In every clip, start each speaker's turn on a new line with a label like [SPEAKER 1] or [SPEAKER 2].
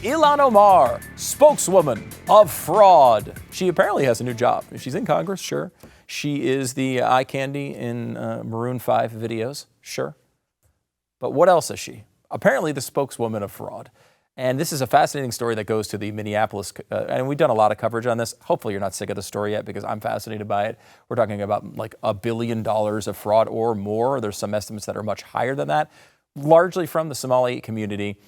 [SPEAKER 1] Ilhan Omar, spokeswoman of fraud. She apparently has a new job. She's in Congress, sure. She is the eye candy in Maroon 5 videos, sure. But what else is she? Apparently the spokeswoman of fraud. And this is a fascinating story that goes to the Minneapolis, and we've done a lot of coverage on this. Hopefully you're not sick of the story yet because I'm fascinated by it. We're talking about like $1 billion of fraud or more. There's some estimates that are much higher than that, largely from the Somali community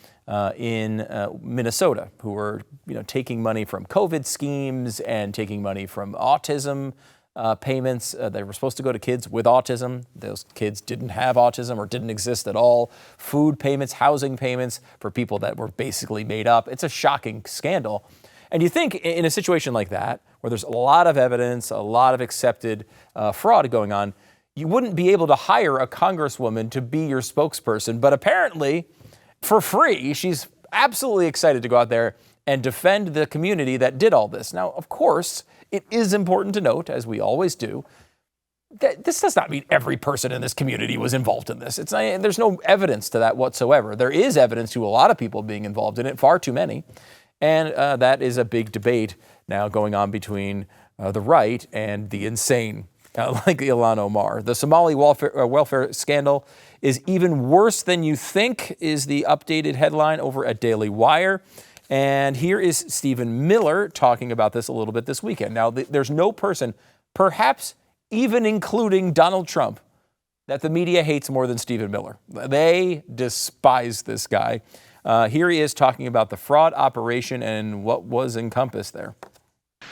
[SPEAKER 1] in Minnesota, who were taking money from COVID schemes and taking money from autism payments. They were supposed to go to kids with autism. Those kids didn't have autism or didn't exist at all. Food payments, housing payments for people that were basically made up. It's a shocking scandal. And you think in a situation like that, where there's a lot of evidence, a lot of accepted fraud going on, you wouldn't be able to hire a congresswoman to be your spokesperson. But apparently, for free, she's absolutely excited to go out there and defend the community that did all this. Now, of course, it is important to note, as we always do, that this does not mean every person in this community was involved in this. There's no evidence to that whatsoever. There is evidence to a lot of people being involved in it, far too many. And that is a big debate now going on between the right and the insane, like Ilhan Omar. The Somali welfare scandal is even worse than you think, is the updated headline over at Daily Wire. And here is Stephen Miller talking about this a little bit this weekend. Now, there's no person, perhaps even including Donald Trump, that the media hates more than Stephen Miller. They despise this guy. Here he is talking about the fraud operation and what was encompassed there.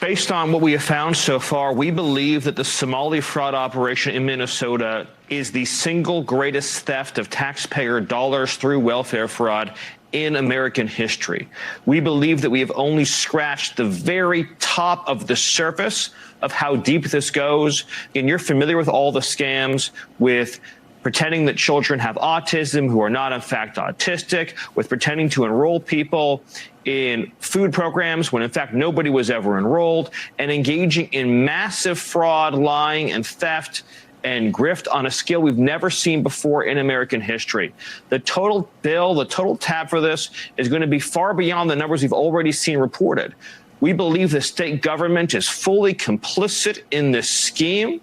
[SPEAKER 2] Based on what we have found so far, we believe that the Somali fraud operation in Minnesota is the single greatest theft of taxpayer dollars through welfare fraud in American history. We believe that we have only scratched the very top of the surface of how deep this goes. And you're familiar with all the scams with pretending that children have autism who are not in fact autistic, with pretending to enroll people in food programs when in fact nobody was ever enrolled, and engaging in massive fraud, lying, and theft and grift on a scale we've never seen before in American history. The total bill, the total tab for this is going to be far beyond the numbers we've already seen reported. We believe the state government is fully complicit in this scheme.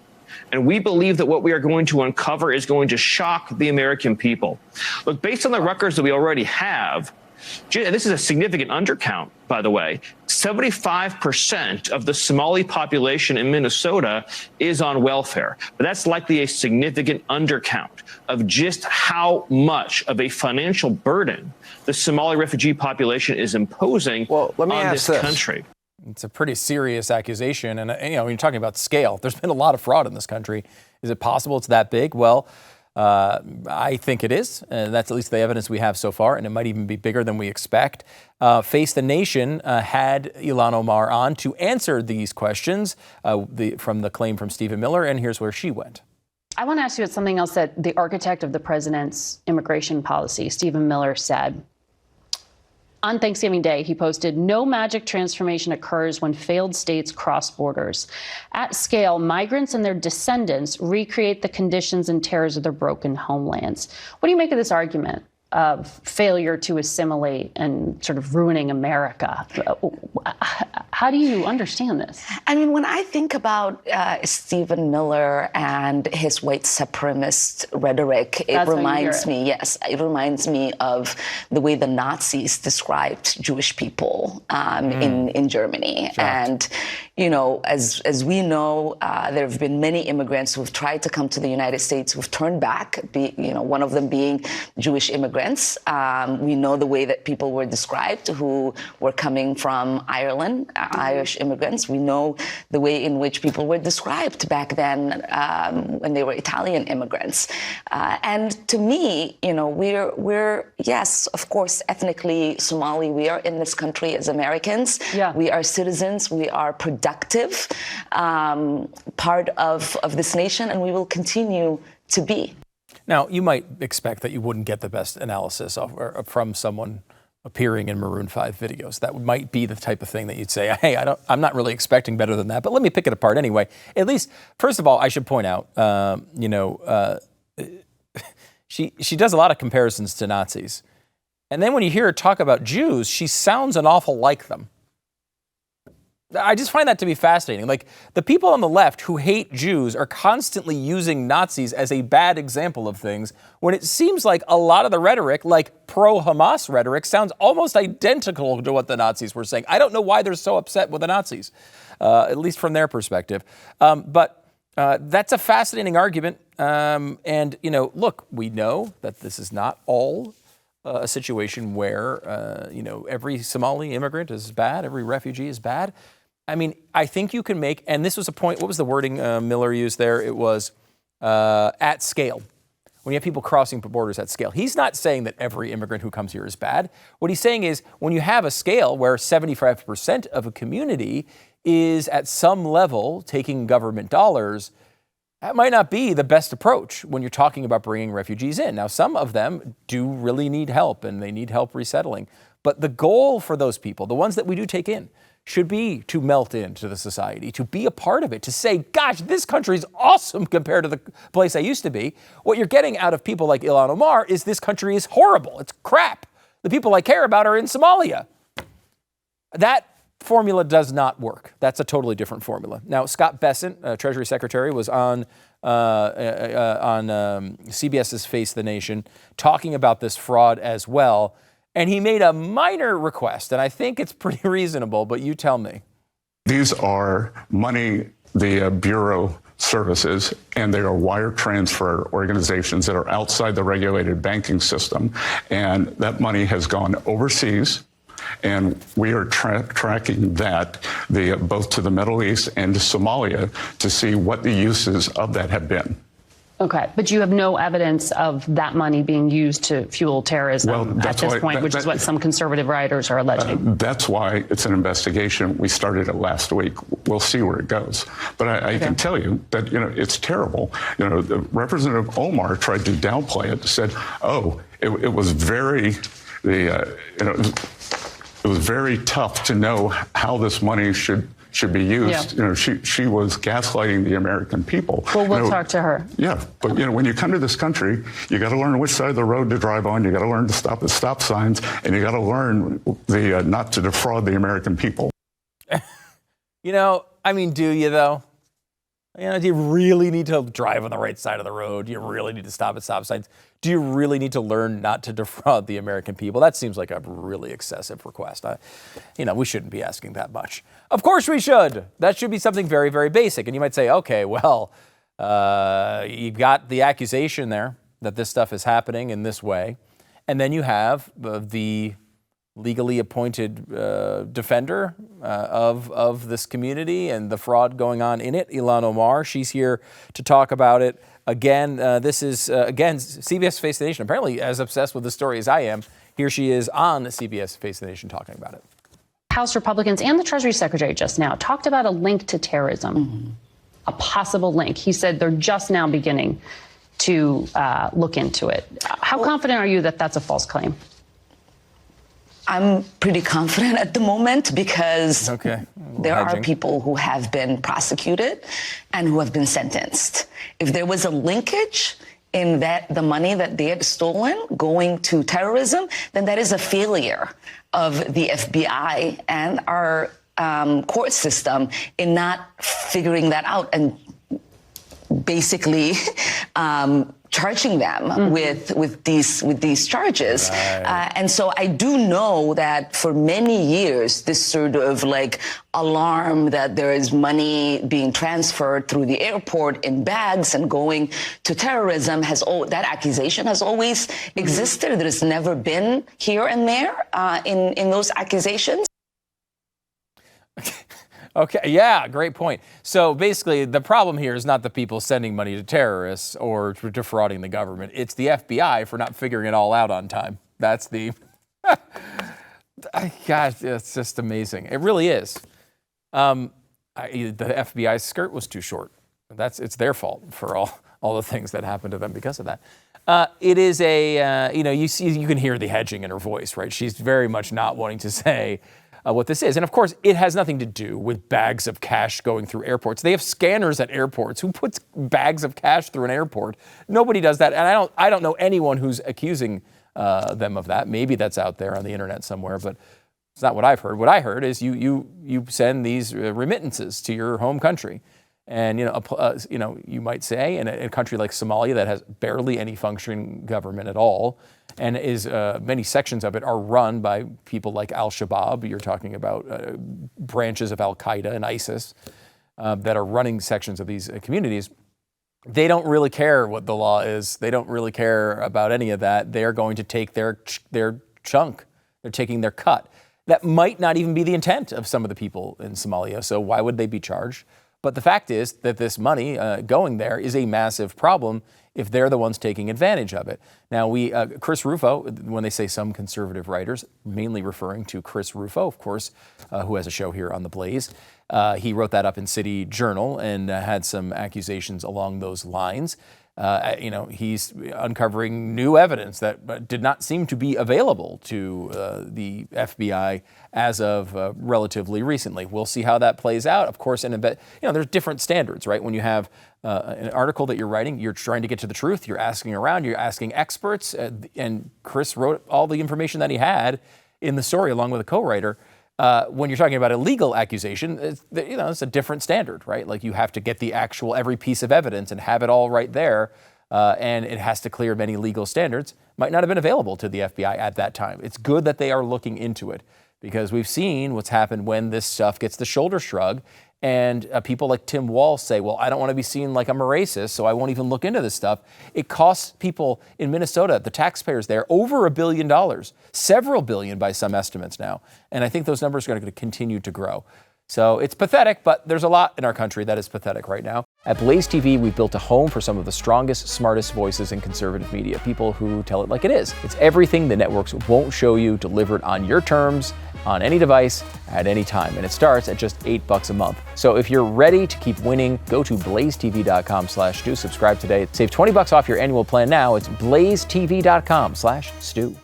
[SPEAKER 2] And we believe that what we are going to uncover is going to shock the American people. Look, based on the records that we already have, this is a significant undercount, by the way. 75% of the Somali population in Minnesota is on welfare. But that's likely a significant undercount of just how much of a financial burden the Somali refugee population is imposing on this country.
[SPEAKER 1] It's a pretty serious accusation. And, when you're talking about scale, there's been a lot of fraud in this country. Is it possible it's that big? Well, I think it is. And that's at least the evidence we have so far. And it might even be bigger than we expect. Face the Nation had Ilhan Omar on to answer these questions from the claim from Stephen Miller. And here's where she went.
[SPEAKER 3] I want to ask you about something else that the architect of the president's immigration policy, Stephen Miller, said. On Thanksgiving Day, he posted, "No magic transformation occurs when failed states cross borders. At scale, migrants and their descendants recreate the conditions and terrors of their broken homelands." What do you make of this argument of failure to assimilate and sort of ruining America? How do you understand this?
[SPEAKER 4] I mean, when I think about Stephen Miller and his white supremacist rhetoric, it reminds me of the way the Nazis described Jewish people in Germany. Sure. And, as we know, there have been many immigrants who have tried to come to the United States who've turned back, one of them being Jewish immigrants. We know the way that people were described who were coming from Ireland, Irish immigrants. We know the way in which people were described back then when they were Italian immigrants. And to me, we're, yes, of course, ethnically Somali. We are in this country as Americans. Yeah. We are citizens. We are productive part of this nation, and we will continue to be.
[SPEAKER 1] Now, you might expect that you wouldn't get the best analysis from someone appearing in Maroon 5 videos. That might be the type of thing that you'd say, hey, I'm not really expecting better than that, but let me pick it apart anyway. At least, first of all, I should point out, she does a lot of comparisons to Nazis. And then when you hear her talk about Jews, she sounds an awful like them. I just find that to be fascinating. Like, the people on the left who hate Jews are constantly using Nazis as a bad example of things, when it seems like a lot of the rhetoric, like pro-Hamas rhetoric, sounds almost identical to what the Nazis were saying. I don't know why they're so upset with the Nazis, at least from their perspective. But that's a fascinating argument. And, you know, look, we know that this is not all a situation where, you know, every Somali immigrant is bad, every refugee is bad. I mean, I think you can make, and this was a point, what was the wording Miller used there? It was at scale. When you have people crossing borders at scale. He's not saying that every immigrant who comes here is bad. What he's saying is when you have a scale where 75% of a community is at some level taking government dollars, that might not be the best approach when you're talking about bringing refugees in. Now, some of them do really need help, and they need help resettling. But the goal for those people, the ones that we do take in, should be to melt into the society, to be a part of it, to say, gosh, this country is awesome compared to the place I used to be. What you're getting out of people like Ilhan Omar is this country is horrible. It's crap. The people I care about are in Somalia. That formula does not work. That's a totally different formula. Now, Scott Bessent, Treasury Secretary, was on CBS's Face the Nation talking about this fraud as well. And he made a minor request, and I think it's pretty reasonable, but you tell me.
[SPEAKER 5] These are money the Bureau services, and they are wire transfer organizations that are outside the regulated banking system. And that money has gone overseas. And we are tracking that both to the Middle East and to Somalia to see what the uses of that have been.
[SPEAKER 3] Okay, but you have no evidence of that money being used to fuel terrorism at this point, which is what some conservative writers are alleging.
[SPEAKER 5] That's why it's an investigation. We started it last week. We'll see where it goes. But I can tell you that, you know, it's terrible. You know, Representative Omar tried to downplay it, said, oh, it was very, it was very tough to know how this money should be used. Yeah. You know, she was gaslighting the American people.
[SPEAKER 3] Well, we'll talk to her.
[SPEAKER 5] Yeah, but you know, when you come to this country, you got to learn which side of the road to drive on. You got to learn to stop at stop signs, and you got to learn not to defraud the American people.
[SPEAKER 1] You know, I mean, do you though? You know, do you really need to drive on the right side of the road? Do you really need to stop at stop signs? Do you really need to learn not to defraud the American people? That seems like a really excessive request. You know, we shouldn't be asking that much. Of course we should. That should be something very, very basic. And you might say, okay, well, you've got the accusation there that this stuff is happening in this way. And then you have the legally appointed defender of this community and the fraud going on in it, Ilhan Omar. She's here to talk about it. Again, this is, CBS Face the Nation, apparently as obsessed with the story as I am. Here she is on CBS Face the Nation talking about it.
[SPEAKER 3] House Republicans and the Treasury Secretary just now talked about a link to terrorism, a possible link. He said they're just now beginning to look into it. How confident are you that that's a false claim?
[SPEAKER 4] I'm pretty confident at the moment because there are people who have been prosecuted and who have been sentenced. If there was a linkage in that the money that they had stolen going to terrorism, then that is a failure of the FBI and our court system in not figuring that out and basically charging them with these charges. Right. And so I do know that for many years, this sort of like alarm that there is money being transferred through the airport in bags and going to terrorism that accusation has always existed. There's never been here and there in those accusations.
[SPEAKER 1] Okay, yeah, great point. So basically, the problem here is not the people sending money to terrorists or defrauding the government. It's the FBI for not figuring it all out on time. That's the... Gosh, it's just amazing. It really is. The FBI's skirt was too short. It's their fault for all the things that happened to them because of that. It is you can hear the hedging in her voice, right? She's very much not wanting to say what this is. And of course, it has nothing to do with bags of cash going through airports. They have scanners at airports. Who puts bags of cash through an airport? Nobody does that. And I don't know anyone who's accusing them of that. Maybe that's out there on the internet somewhere, but it's not what I've heard. What I heard is you send these remittances to your home country. And, you might say in a country like Somalia that has barely any functioning government at all, and is many sections of it are run by people like al-Shabaab. You're talking about branches of al-Qaeda and ISIS that are running sections of these communities. They don't really care what the law is. They don't really care about any of that. They're going to take their chunk. They're taking their cut. That might not even be the intent of some of the people in Somalia. So why would they be charged? But the fact is that this money going there is a massive problem if they're the ones taking advantage of it. Now, Chris Rufo, when they say some conservative writers, mainly referring to Chris Rufo, of course, who has a show here on The Blaze, he wrote that up in City Journal and had some accusations along those lines. He's uncovering new evidence that did not seem to be available to the FBI as of relatively recently. We'll see how that plays out. Of course, there's different standards, right? When you have an article that you're writing, you're trying to get to the truth. You're asking around. You're asking experts. And Chris wrote all the information that he had in the story along with a co-writer. When you're talking about a legal accusation, it's a different standard, right? Like you have to get the actual every piece of evidence and have it all right there, and it has to clear many legal standards. Might not have been available to the FBI at that time. It's good that they are looking into it because we've seen what's happened when this stuff gets the shoulder shrug. And people like Tim Walz say, well, I don't want to be seen like I'm a racist, so I won't even look into this stuff. It costs people in Minnesota, the taxpayers there, over $1 billion, several billion by some estimates now. And I think those numbers are going to continue to grow. So it's pathetic, but there's a lot in our country that is pathetic right now. At Blaze TV, we've built a home for some of the strongest, smartest voices in conservative media, people who tell it like it is. It's everything the networks won't show you, delivered on your terms, on any device, at any time. And it starts at just $8 a month. So if you're ready to keep winning, go to blazetv.com/Stu. Subscribe today. Save $20 off your annual plan now. It's blazetv.com/Stu.